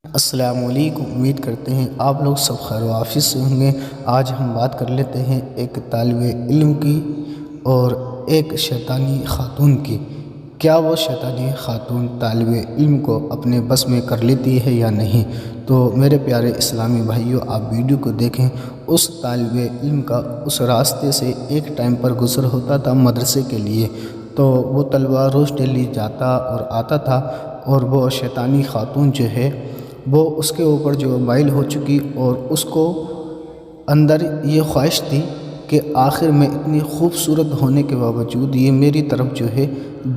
السلام علیکم، امید کرتے ہیں آپ لوگ سب خیر و عافیت سے ہوں گے۔ آج ہم بات کر لیتے ہیں ایک طالب علم کی اور ایک شیطانی خاتون کی۔ کیا وہ شیطانی خاتون طالب علم کو اپنے بس میں کر لیتی ہے یا نہیں؟ تو میرے پیارے اسلامی بھائیوں، آپ ویڈیو کو دیکھیں۔ اس طالب علم کا اس راستے سے ایک ٹائم پر گزر ہوتا تھا مدرسے کے لیے، تو وہ طلبہ روز ڈیلی جاتا اور آتا تھا، اور وہ شیطانی خاتون جو ہے وہ اس کے اوپر جو مائل ہو چکی، اور اس کو اندر یہ خواہش تھی کہ آخر میں اتنی خوبصورت ہونے کے باوجود یہ میری طرف جو ہے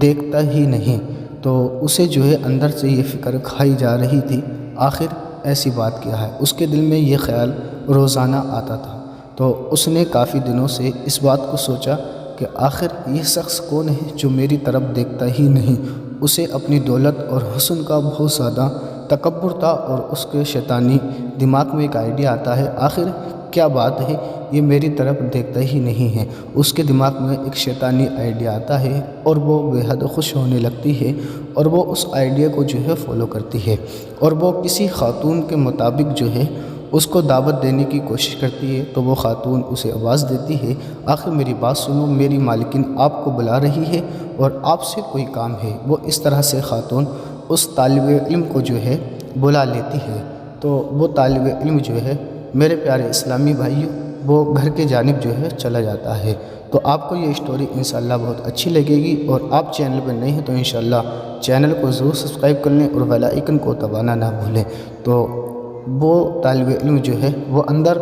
دیکھتا ہی نہیں۔ تو اسے جو ہے اندر سے یہ فکر کھائی جا رہی تھی، آخر ایسی بات کیا ہے؟ اس کے دل میں یہ خیال روزانہ آتا تھا۔ تو اس نے کافی دنوں سے اس بات کو سوچا کہ آخر یہ شخص کون ہے جو میری طرف دیکھتا ہی نہیں۔ اسے اپنی دولت اور حسن کا بہت زیادہ تکبر تھا، اور اس کے شیطانی دماغ میں ایک آئیڈیا آتا ہے، آخر کیا بات ہے یہ میری طرف دیکھتا ہی نہیں ہے۔ اس کے دماغ میں ایک شیطانی آئیڈیا آتا ہے، اور وہ بے حد خوش ہونے لگتی ہے، اور وہ اس آئیڈیا کو جو ہے فالو کرتی ہے، اور وہ کسی خاتون کے مطابق جو ہے اس کو دعوت دینے کی کوشش کرتی ہے۔ تو وہ خاتون اسے آواز دیتی ہے، آخر میری بات سنو، میری مالکن آپ کو بلا رہی ہے اور آپ سے کوئی کام ہے۔ وہ اس طرح سے خاتون اس طالب علم کو جو ہے بلا لیتی ہے۔ تو وہ طالب علم جو ہے میرے پیارے اسلامی بھائیوں، وہ گھر کے جانب جو ہے چلا جاتا ہے۔ تو آپ کو یہ اسٹوری انشاءاللہ بہت اچھی لگے گی، اور آپ چینل پر نئے ہیں تو انشاءاللہ چینل کو ضرور سبسکرائب کر لیں اور بیل آئیکن کو دبانا نہ بھولیں۔ تو وہ طالب علم جو ہے وہ اندر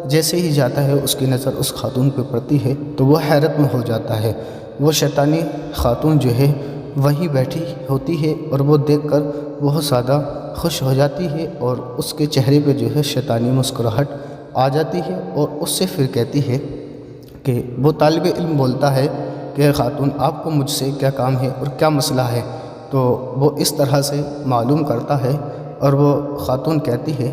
جیسے ہی جاتا ہے، اس کی نظر اس خاتون پہ پڑتی ہے تو وہ حیرت میں ہو جاتا ہے۔ وہ شیطانی خاتون جو ہے وہیں بیٹھی ہوتی ہے، اور وہ دیکھ کر بہت زیادہ خوش ہو جاتی ہے، اور اس کے چہرے پہ جو ہے شیطانی مسکراہٹ آ جاتی ہے، اور اس سے پھر کہتی ہے کہ وہ طالب علم بولتا ہے کہ خاتون، آپ کو مجھ سے کیا کام ہے اور کیا مسئلہ ہے؟ تو وہ اس طرح سے معلوم کرتا ہے، اور وہ خاتون کہتی ہے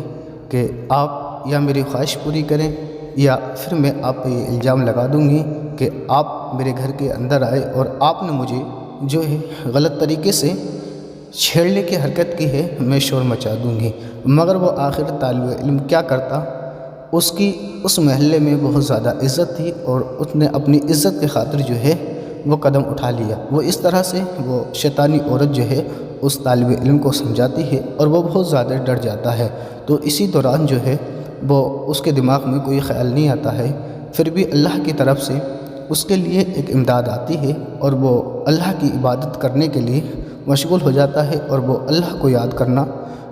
کہ آپ یا میری خواہش پوری کریں، یا پھر میں آپ پہ یہ الزام لگا دوں گی کہ آپ میرے گھر کے اندر آئے اور آپ نے مجھے جو ہے غلط طریقے سے چھیڑنے کی حرکت کی ہے، میں شور مچا دوں گی۔ مگر وہ آخر طالب علم کیا کرتا، اس کی اس محلے میں بہت زیادہ عزت تھی، اور اس نے اپنی عزت کی خاطر جو ہے وہ قدم اٹھا لیا۔ وہ اس طرح سے وہ شیطانی عورت جو ہے اس طالب علم کو سمجھاتی ہے، اور وہ بہت زیادہ ڈر جاتا ہے۔ تو اسی دوران جو ہے وہ اس کے دماغ میں کوئی خیال نہیں آتا ہے، پھر بھی اللہ کی طرف سے اس کے لیے ایک امداد آتی ہے، اور وہ اللہ کی عبادت کرنے کے لیے مشغول ہو جاتا ہے، اور وہ اللہ کو یاد کرنا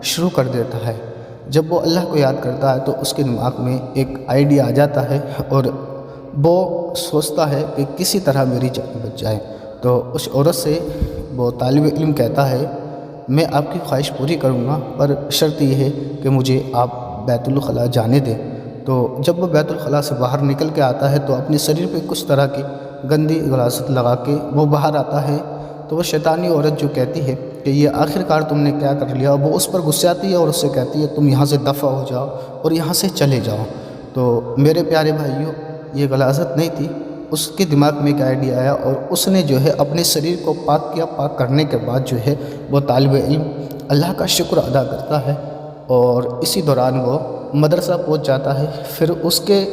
شروع کر دیتا ہے۔ جب وہ اللہ کو یاد کرتا ہے تو اس کے دماغ میں ایک آئیڈیا آ جاتا ہے، اور وہ سوچتا ہے کہ کسی طرح میری جان بچ جائے۔ تو اس عورت سے وہ طالب علم کہتا ہے، میں آپ کی خواہش پوری کروں گا، پر شرط یہ ہے کہ مجھے آپ بیت الخلاء جانے دیں۔ تو جب وہ بیت الخلاء سے باہر نکل کے آتا ہے تو اپنے شریر پہ کچھ طرح کی گندی غلاظت لگا کے وہ باہر آتا ہے۔ تو وہ شیطانی عورت جو کہتی ہے کہ یہ آخر کار تم نے کیا کر لیا، وہ اس پر غصے آتی ہے اور اس سے کہتی ہے، تم یہاں سے دفع ہو جاؤ اور یہاں سے چلے جاؤ۔ تو میرے پیارے بھائیوں، یہ غلاظت نہیں تھی، اس کے دماغ میں ایک آئیڈیا آیا، اور اس نے جو ہے اپنے شریر کو پاک کیا۔ پاک کرنے کے بعد جو ہے وہ طالب علم اللہ کا شکر ادا کرتا ہے، اور اسی دوران وہ مدرسہ پہنچ جاتا ہے۔ پھر اس کے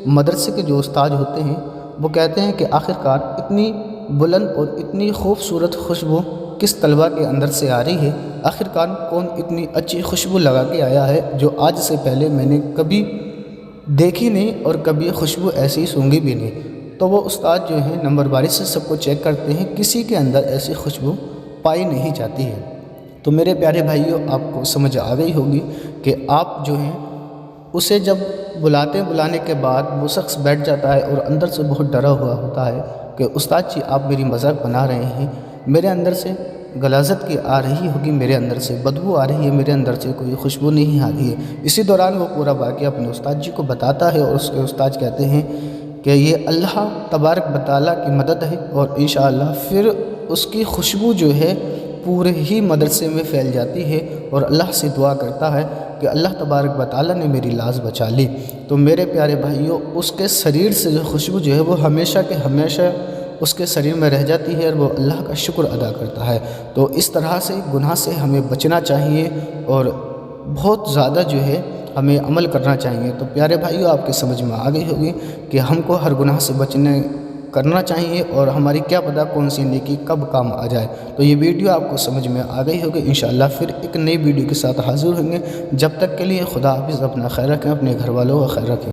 مدرسے کے جو استاد ہوتے ہیں وہ کہتے ہیں کہ آخر کار اتنی بلند اور اتنی خوبصورت خوشبو کس طلبہ کے اندر سے آ رہی ہے؟ آخر کار کون اتنی اچھی خوشبو لگا کے آیا ہے جو آج سے پہلے میں نے کبھی دیکھی نہیں، اور کبھی خوشبو ایسی سونگھی بھی نہیں۔ تو وہ استاد جو ہیں نمبر باری سے سب کو چیک کرتے ہیں، کسی کے اندر ایسی خوشبو پائی نہیں جاتی ہے۔ تو میرے پیارے بھائیوں، آپ کو سمجھ آ گئی ہوگی کہ آپ جو ہیں اسے جب بلانے کے بعد وہ شخص بیٹھ جاتا ہے، اور اندر سے بہت ڈرا ہوا ہوتا ہے کہ استاد جی آپ میری مذاق بنا رہے ہیں، میرے اندر سے غلاظت کی آ رہی ہوگی، میرے اندر سے بدبو آ رہی ہے، میرے اندر سے کوئی خوشبو نہیں آ رہی ہے۔ اسی دوران وہ پورا واقعہ اپنے استاد جی کو بتاتا ہے، اور اس کے استاد کہتے ہیں کہ یہ اللہ تبارک و تعالیٰ کی مدد ہے، اور انشاءاللہ پھر اس کی خوشبو جو ہے پورے ہی مدرسے میں پھیل جاتی ہے، اور اللہ سے دعا کرتا ہے کہ اللہ تبارک و تعالیٰ نے میری لاز بچا لی۔ تو میرے پیارے بھائیوں، اس کے شریر سے جو خوشبو جو ہے وہ ہمیشہ کے ہمیشہ اس کے شریر میں رہ جاتی ہے، اور وہ اللہ کا شکر ادا کرتا ہے۔ تو اس طرح سے گناہ سے ہمیں بچنا چاہیے، اور بہت زیادہ جو ہے ہمیں عمل کرنا چاہیے۔ تو پیارے بھائیو، آپ کے سمجھ میں آ گئی ہوگی کہ ہم کو ہر گناہ سے بچنے کرنا چاہیے اور ہماری کیا پتہ کون سی نیکی کب کام آ جائے۔ تو یہ ویڈیو آپ کو سمجھ میں آ گئی ہوگی۔ انشاءاللہ پھر ایک نئی ویڈیو کے ساتھ حاضر ہوں گے۔ جب تک کے لیے خدا حافظ، اپنا خیال رکھیں، اپنے گھر والوں کا خیال رکھیں۔